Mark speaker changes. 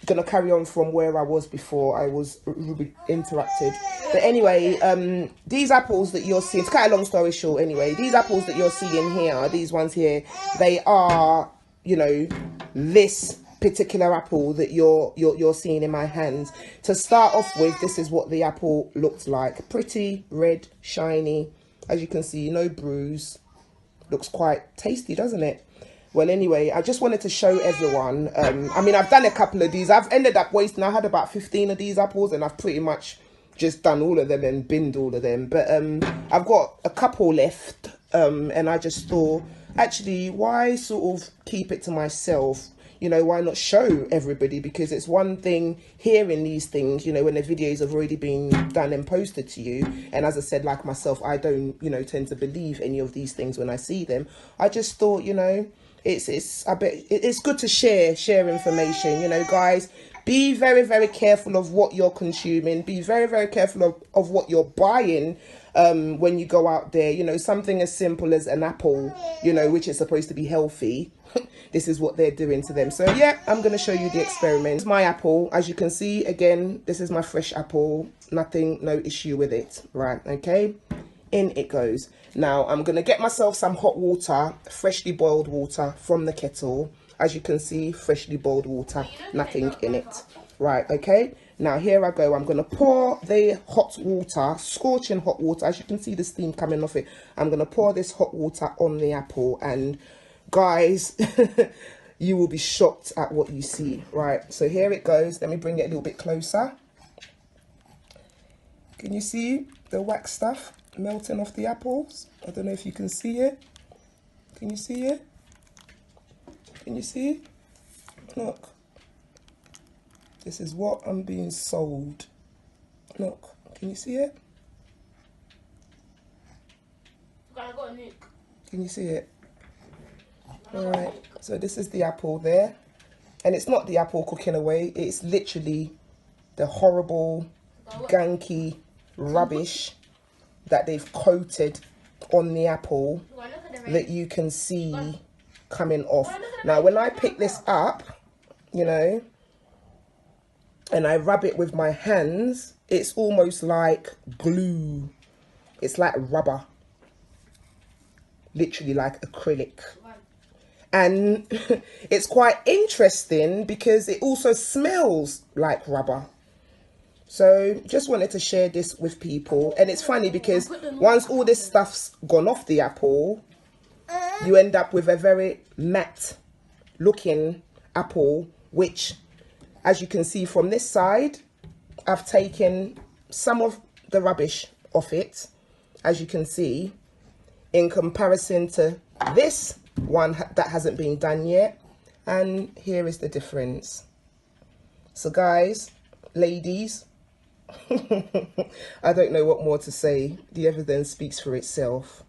Speaker 1: gonna carry on from where I was before I was interrupted. But anyway, these apples that you're seeing, to cut a long story short, anyway, these apples that you're seeing here, these ones here, they are, you know, this particular apple that you're seeing in my hands. To start off with, this is what the apple looked like. Pretty red, shiny, as you can see, no bruise. Looks quite tasty, doesn't it? Well, anyway, I just wanted to show everyone. I mean, I've done a couple of these. I've ended up wasting, I had about 15 of these apples, and I've pretty much just done all of them and binned all of them. But I've got a couple left, and I just thought, actually, why sort of keep it to myself? You know, why not show everybody? Because it's one thing hearing these things, you know, when the videos have already been done and posted to you. And as I said, like myself, I don't, you know, tend to believe any of these things when I see them. I just thought, you know, I bet it's good to share information, you know, guys. Be very, very careful of what you're consuming. Be very, very careful of what you're buying when you go out there. You know, something as simple as an apple, you know, which is supposed to be healthy. This is what they're doing to them. So yeah, I'm going to show you the experiment. This is my apple. As you can see, again, this is my fresh apple. Nothing, no issue with it. Right, okay. In it goes. Now, I'm going to get myself some hot water, freshly boiled water from the kettle. As you can see, freshly boiled water, nothing in it. Right, okay. Now, here I go. I'm going to pour the hot water, scorching hot water. As you can see the steam coming off it. I'm going to pour this hot water on the apple. And guys, you will be shocked at what you see. Right, so here it goes. Let me bring it a little bit closer. Can you see the wax stuff melting off the apples? I don't know if you can see it. Can you see it? Can you see? Look. This is what I'm being sold. Look. Can you see it? Can you see it? Alright. So this is the apple there. And it's not the apple cooking away. It's literally the horrible, ganky rubbish that they've coated on the apple that you can see coming off. Now, when I pick this up, you know, and I rub it with my hands, it's almost like glue. It's like rubber. Literally like acrylic. And it's quite interesting because it also smells like rubber. So just wanted to share this with people. And it's funny because once all this stuff's gone off the apple, you end up with a very matte looking apple, which, as you can see from this side, I've taken some of the rubbish off it, as you can see, in comparison to this one that hasn't been done yet. And here is the difference. So guys, ladies, I don't know what more to say. The evidence speaks for itself.